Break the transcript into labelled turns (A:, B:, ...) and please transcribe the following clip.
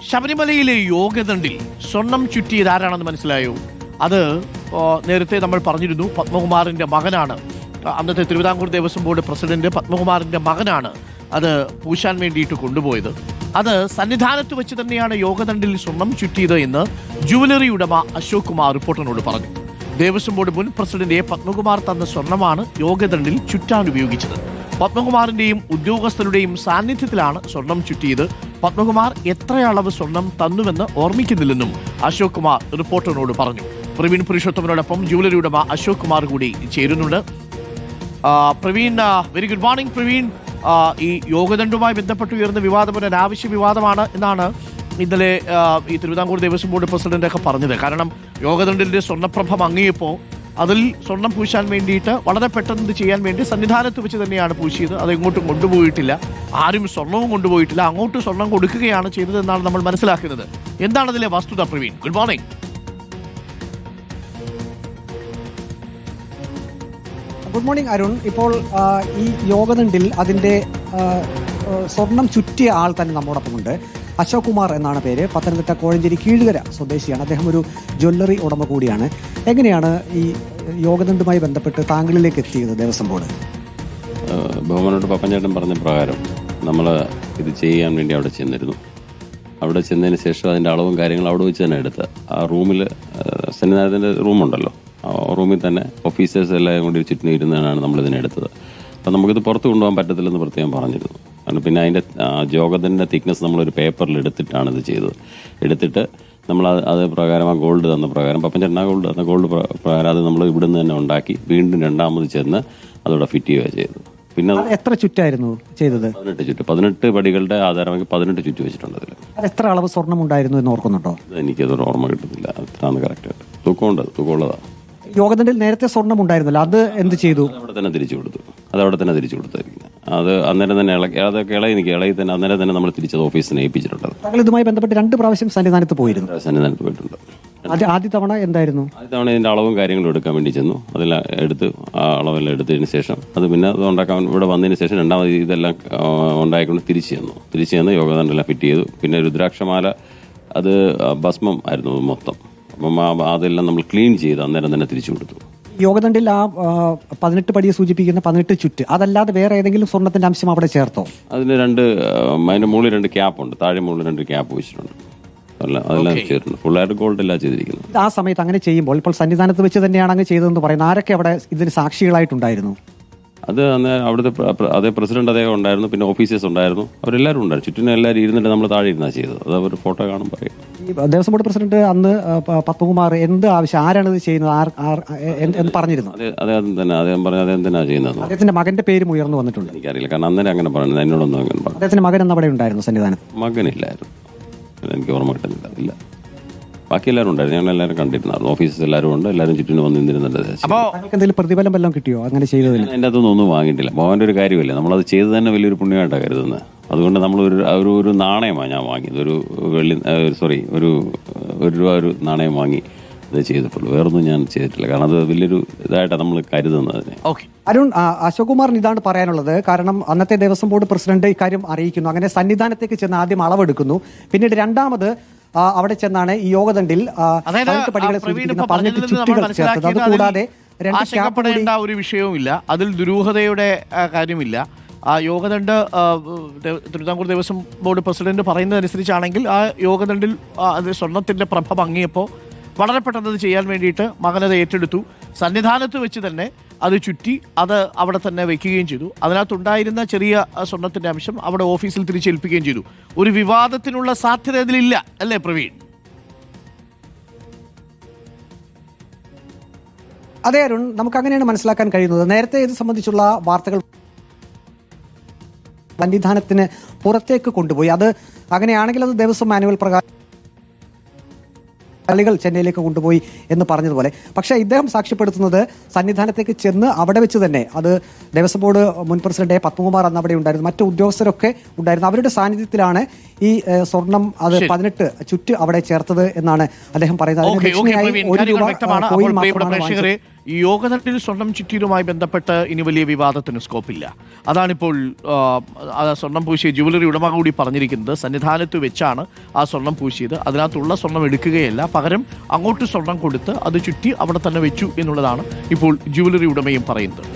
A: ശബരിമലയിലെ യോഗദണ്ഡിൽ സ്വർണം ചുറ്റിയത് ആരാണെന്ന് മനസ്സിലായോ? അത് നേരത്തെ നമ്മൾ പറഞ്ഞിരുന്നു, പത്മകുമാറിന്റെ മകനാണ്. അന്നത്തെ തിരുവിതാംകൂർ ദേവസ്വം ബോർഡ് പ്രസിഡന്റ് പത്മകുമാറിന്റെ മകനാണ് അത് പൂശാൻ വേണ്ടിയിട്ട് കൊണ്ടുപോയത്. അത് സന്നിധാനത്ത് വെച്ച് തന്നെയാണ് യോഗദണ്ഡിൽ സ്വർണം ചുറ്റിയത് എന്ന് ജുവലറി ഉടമ അശോക് കുമാർ റിപ്പോർട്ടറിനോട് പറഞ്ഞു. ദേവസ്വം ബോർഡ് മുൻ പ്രസിഡന്റ് പത്മകുമാർ തന്ന സ്വർണമാണ് യോഗദണ്ഡിൽ ചുറ്റാൻ ഉപയോഗിച്ചത്. പത്മകുമാറിന്റെയും ഉദ്യോഗസ്ഥരുടെയും സാന്നിധ്യത്തിലാണ് സ്വർണം ചുറ്റിയത്. പത്മകുമാർ എത്ര അളവ് സ്വർണം തന്നുവെന്ന് ഓർമ്മിക്കുന്നില്ലെന്നും അശോക് കുമാർ റിപ്പോർട്ടറിനോട് പറഞ്ഞു. പ്രവീൺ പുരുഷോത്തമനോടൊപ്പം ജുവലറി ഉടമ അശോക് കുമാർ കൂടി ചേരുന്നുണ്ട്. Praveen, very good morning Praveen. ഈ യോഗദണ്ഡുമായി ബന്ധപ്പെട്ട് ഉയർന്ന വിവാദം ഒരു അനാവശ്യ വിവാദമാണ് എന്നാണ് ഇന്നലെ ഈ തിരുവിതാംകൂർ ദേവസ്വം ബോർഡ് പ്രസിഡന്റൊക്കെ പറഞ്ഞത്. കാരണം യോഗദണ്ഡിന്റെ സ്വർണ്ണപ്രഭ മങ്ങിയപ്പോൾ അതിൽ സ്വർണം പൂശാൻ വേണ്ടിയിട്ട് വളരെ പെട്ടെന്ന് ചെയ്യാൻ വേണ്ടി സന്നിധാനത്ത് വെച്ച് തന്നെയാണ് പൂശിയത്. അത് എങ്ങോട്ടും കൊണ്ടുപോയിട്ടില്ല, ആരും സ്വർണവും കൊണ്ടുപോയിട്ടില്ല, അങ്ങോട്ട് സ്വർണം കൊടുക്കുകയാണ് ചെയ്തത് എന്നാണ് നമ്മൾ മനസ്സിലാക്കുന്നത്. എന്താണ് അതിലെ വസ്തുത Praveen? Good morning.
B: Good morning Arun. ഇപ്പോൾ ഈ യോഗദണ്ഡിൽ അതിൻ്റെ സ്വർണം ചുറ്റിയ ആൾ തന്നെ നമ്മോടൊപ്പമുണ്ട്. അശോക് കുമാർ എന്നാണ് പേര്. പത്തനംതിട്ട കോഴഞ്ചേരി കീഴുകര സ്വദേശിയാണ്. അദ്ദേഹം ഒരു ജ്വല്ലറി ഉടമ കൂടിയാണ്. എങ്ങനെയാണ് ഈ യോഗദണ്ഡുമായി ബന്ധപ്പെട്ട് താങ്കളിലേക്ക് എത്തിയത് ദേവസ്വം ബോർഡ്?
C: ബഹുമാനോട് പപ്പഞ്ചേട്ടൻ പറഞ്ഞ പ്രകാരം നമ്മൾ ഇത് ചെയ്യാൻ വേണ്ടി അവിടെ ചെന്നിരുന്നു. അവിടെ ചെന്നതിന് ശേഷം അതിൻ്റെ അളവും കാര്യങ്ങളും അവിടെ വെച്ച് തന്നെ എടുത്ത് ആ റൂമിൽ, സന്നിധാനത്തിൻ്റെ റൂമുണ്ടല്ലോ, ആ റൂമിൽ തന്നെ ഓഫീസേഴ്സ് എല്ലാം കൂടി ചുറ്റിനും ഇരുന്നാണ് നമ്മളിതിനെടുത്തത്. അപ്പം നമുക്കിത് പുറത്ത് കൊണ്ടുപോകാൻ പറ്റത്തില്ലെന്ന് പ്രത്യേകം പറഞ്ഞിരുന്നു. കാരണം പിന്നെ അതിൻ്റെ യോഗത്തിൻ്റെ തിക്നെസ് നമ്മളൊരു പേപ്പറിൽ എടുത്തിട്ടാണ് ഇത് ചെയ്തത്. എടുത്തിട്ട് നമ്മൾ അത് പ്രകാരം ആ ഗോൾഡ് തന്ന പ്രകാരം, പപ്പഞ്ചേട്ടൻ ആ ഗോൾഡ് തന്ന ഗോൾഡ് പ്രകാരം അത് നമ്മൾ ഇവിടുന്ന് തന്നെ ഉണ്ടാക്കി വീണ്ടും രണ്ടാമത് ചെന്ന് അതോടെ ഫിറ്റ് ചെയ്യുക ചെയ്തത്. പിന്നെ
B: എത്ര ചുറ്റായിരുന്നു ചെയ്തത്?
C: 18 ചുറ്റ്, 18 പടികളുടെ ആധാരമാക്കി 18 ചുറ്റ് വെച്ചിട്ടുണ്ട്. അതിൽ
B: എത്ര അളവ് സ്വർണം ഉണ്ടായിരുന്നു എന്ന് ഓർക്കുന്നുണ്ടോ?
C: എനിക്കതൊരു ഓർമ്മ കിട്ടുന്നില്ല, അത്രയാണ് കറക്റ്റായിട്ട്. തൂക്കമുള്ളതാണ്.
B: യോഗദണ്ഡിൽ നേരത്തെ സ്വർണം ഉണ്ടായിരുന്നല്ലോ, അത് എന്ത് ചെയ്തു?
C: അവിടെ തന്നെ തിരിച്ചു കൊടുത്തു. അത് അവിടെ തന്നെ തിരിച്ചു കൊടുത്തായിരിക്കും. അത് അന്നേരം തന്നെ അതൊക്കെ ഇളയി തന്നെ അന്നേരം തന്നെ നമ്മൾ തിരിച്ചത് ഓഫീസിനെ ഏൽപ്പിച്ചിട്ടുണ്ട്.
B: താങ്കൾ ഇതുമായി ബന്ധപ്പെട്ട് 2 പ്രാവശ്യം സന്നിധാനത്ത് പോയിരുന്നു.
C: സന്നിധാനത്ത് പോയിട്ടുണ്ട്.
B: ആദ്യ തവണ എന്തായിരുന്നു?
C: ആദ്യ തവണ ഇതിന്റെ അളവും കാര്യങ്ങളും എടുക്കാൻ വേണ്ടി ചെന്നു. അതെല്ലാം എടുത്ത് ആ അളവെല്ലാം എടുത്തതിന് ശേഷം അത് പിന്നെ അത് ഉണ്ടാക്കാൻ ഇവിടെ വന്നതിന് ശേഷം രണ്ടാമത് ഇതെല്ലാം ഉണ്ടായിക്കൊണ്ട് തിരിച്ചു ചെന്ന് യോഗദണ്ഡെല്ലാം ഫിറ്റ് ചെയ്തു. പിന്നെ രുദ്രാക്ഷമാല, അത് ഭസ്മം ആയിരുന്നു മൊത്തം. അപ്പം അതെല്ലാം നമ്മൾ ക്ലീൻ ചെയ്ത് അന്നേരം തന്നെ തിരിച്ചു കൊടുത്തു.
B: യോഗദണ്ഡിൽ ആ 18 പടിയെ സൂചിപ്പിക്കുന്ന 18 ചുറ്റ് അതല്ലാതെ വേറെ ഏതെങ്കിലും സ്വർണത്തിന്റെ അംശം അവിടെ ചേർത്തോ?
C: അതിന് അതിന്റെ മുകളിൽ 2 ക്യാപ്പുണ്ട്, താഴെ മുകളിൽ 2 ക്യാപ്പ് വെച്ചിട്ടുണ്ട്. അതെല്ലാം ചെയ്തിട്ടുണ്ട്. ഫുള്ളായിട്ട് ഗോൾഡ് എല്ലാം ചെയ്തിരിക്കുന്നത്.
B: ആ സമയത്ത് അങ്ങനെ ചെയ്യുമ്പോൾ ഇപ്പോൾ സന്നിധാനത്ത് വെച്ച് തന്നെയാണ് അങ്ങ് ചെയ്തതെന്ന് പറയുന്നത്. ആരൊക്കെ അവിടെ ഇതിന് സാക്ഷികളായിട്ടുണ്ടായിരുന്നു?
C: അത് അന്ന് അവിടുത്തെ അതേ പ്രസിഡന്റ് അദ്ദേഹം ഉണ്ടായിരുന്നു, പിന്നെ ഓഫീസേഴ്സ് ഉണ്ടായിരുന്നു, അവരെല്ലാവരും ഉണ്ടായിരുന്നു. ചുറ്റിനും എല്ലാവരും ഇരുന്നിട്ട് നമ്മൾ താഴെ ഇരുന്നാണ് ചെയ്തത്. അത് അവർ ഫോട്ടോ കാണും പറയും.
B: ഈ ദേവസ്വം ബോർഡ് പ്രസിഡന്റ് അന്ന് പത്മകുമാർ എന്ത് ആവശ്യം, ആരാണ് ഇത് ചെയ്യുന്നത് എന്ന് പറഞ്ഞിരുന്നു?
C: അദ്ദേഹം തന്നെ അദ്ദേഹം പറഞ്ഞു അദ്ദേഹം തന്നെയാണ് ചെയ്യുന്നത്.
B: അദ്ദേഹത്തിന്റെ മകന്റെ പേരും ഉയർന്നു വന്നിട്ടുണ്ട്.
C: എനിക്കറിയില്ല, കാരണം അന്നേരം അങ്ങനെ പറഞ്ഞത് എന്നോടൊന്നും അങ്ങനെ പറഞ്ഞു.
B: അദ്ദേഹത്തിന്റെ മകൻ എന്ന് അവിടെ ഉണ്ടായിരുന്നു സന്നിധാനം?
C: മകനില്ലായിരുന്നു, എനിക്ക് ഓർമ്മ കിട്ടുന്നില്ല. ഇല്ല, ബാക്കി എല്ലാവരും ഉണ്ടായിരുന്നു. ഞങ്ങൾ എല്ലാവരും കണ്ടിരുന്നായിരുന്നു. ഓഫീസേഴ്സ് എല്ലാവരും ഉണ്ട്, എല്ലാവരും ചുറ്റിനും വന്നിരുന്നുണ്ട്.
B: നിങ്ങൾക്ക് എന്തെങ്കിലും പ്രതിഫലം വല്ലതും കിട്ടിയോ അങ്ങനെ ചെയ്തതിന്?
C: അതിൻ്റെ അകത്തൊന്നും ഒന്നും വാങ്ങിയിട്ടില്ല. മോഹൻ്റെ ഒരു കാര്യമല്ലേ, നമ്മളത് ചെയ്ത് തന്നെ വലിയൊരു പുണ്യമായിട്ടാണ് കരുതുന്നത്. അതുകൊണ്ട് നമ്മൾ ഒരു നാണയമാണ് ഞാൻ വാങ്ങിയത്. ഒരു രൂപ ഒരു നാണയം വാങ്ങി അത് ചെയ്തിട്ടുള്ളൂ. വേറൊന്നും ഞാൻ ചെയ്തിട്ടില്ല. കാരണം അത് വലിയൊരു ഇതായിട്ടാണ് നമ്മൾ കരുതുന്നത്.
B: അരുൺ, അശോക് കുമാറിന് ഇതാണ് പറയാനുള്ളത്. കാരണം അന്നത്തെ ദേവസ്വം ബോർഡ് പ്രസിഡന്റ് ഇക്കാര്യം അറിയിക്കുന്നു. അങ്ങനെ സന്നിധാനത്തേക്ക് ചെന്ന് ആദ്യം അളവെടുക്കുന്നു. പിന്നീട് രണ്ടാമത് അവിടെ ചെന്നാണ് ഈ യോഗദണ്ഡിൽ 18 പടികളെ സൂചിപ്പിക്കുന്ന 18 ചുറ്റുകൾ ചേർത്തത്. അതുകൂടാതെ 2
A: ആശങ്കപ്പെടേണ്ട ഒരു വിഷയവുമില്ല, അതിൽ ദുരൂഹതയുടെ കാര്യമില്ല. ആ യോഗദണ്ഡ് തിരുവിതാംകൂർ ദേവസ്വം ബോർഡ് പ്രസിഡന്റ് പറയുന്നതനുസരിച്ചാണെങ്കിൽ ആ യോഗദണ്ഡിൽ അത് സ്വർണത്തിന്റെ പ്രഭ ഭംഗിയപ്പോൾ വളരെ പെട്ടെന്ന് അത് ചെയ്യാൻ വേണ്ടിയിട്ട് മകനത് ഏറ്റെടുത്തു. സന്നിധാനത്ത് വെച്ച് തന്നെ അത് ചുറ്റി അത് അവിടെ തന്നെ വെക്കുകയും ചെയ്തു. അതിനകത്തുണ്ടായിരുന്ന ചെറിയ സ്വർണത്തിന്റെ അംശം അവിടെ ഓഫീസിൽ തിരിച്ചേൽപ്പിക്കുകയും ചെയ്തു. ഒരു വിവാദത്തിനുള്ള സാധ്യത ഇതിലില്ല, അല്ലേ പ്രവീൺ?
B: അതെ അരുൺ, നമുക്ക് അങ്ങനെയാണ് മനസ്സിലാക്കാൻ കഴിയുന്നത്. നേരത്തെ ഇത് സംബന്ധിച്ചുള്ള വാർത്തകൾ സന്നിധാനത്തിന് പുറത്തേക്ക് കൊണ്ടുപോയി. അത് അങ്ങനെയാണെങ്കിൽ അത് ദേവസ്വം മാനുവൽ പ്രകാരം കളികൾ ചെന്നൈയിലേക്ക് കൊണ്ടുപോയി എന്ന് പറഞ്ഞതുപോലെ. പക്ഷേ ഇദ്ദേഹം സാക്ഷ്യപ്പെടുത്തുന്നത് സന്നിധാനത്തേക്ക് ചെന്ന് അവിടെ വെച്ച് തന്നെ, അത് ദേവസ്വം ബോർഡ് മുൻ പ്രസിഡന്റ് പത്മകുമാർ അന്ന് അവിടെ ഉണ്ടായിരുന്നു, മറ്റു ഉദ്യോഗസ്ഥരൊക്കെ ഉണ്ടായിരുന്നു. അവരുടെ സാന്നിധ്യത്തിലാണ് ഈ സ്വർണം അത് 18 ചുറ്റ് അവിടെ ചേർത്തത് എന്നാണ് അദ്ദേഹം പറയുന്നത്.
A: ഈ യോഗതണ്ടിൽ സ്വർണം ചുറ്റിയതുമായി ബന്ധപ്പെട്ട് ഇനി വലിയ വിവാദത്തിന് സ്കോപ്പില്ല. അതാണിപ്പോൾ സ്വർണം പൂശിയ ജുവലറി ഉടമ കൂടി പറഞ്ഞിരിക്കുന്നത്. സന്നിധാനത്ത് വെച്ചാണ് ആ സ്വർണം പൂശിയത്. അതിനകത്തുള്ള സ്വർണം എടുക്കുകയല്ല, പകരം അങ്ങോട്ട് സ്വർണം കൊടുത്ത് അത് ചുറ്റി അവിടെ തന്നെ വെച്ചു എന്നുള്ളതാണ് ഇപ്പോൾ ജുവലറി ഉടമയും പറയുന്നത്.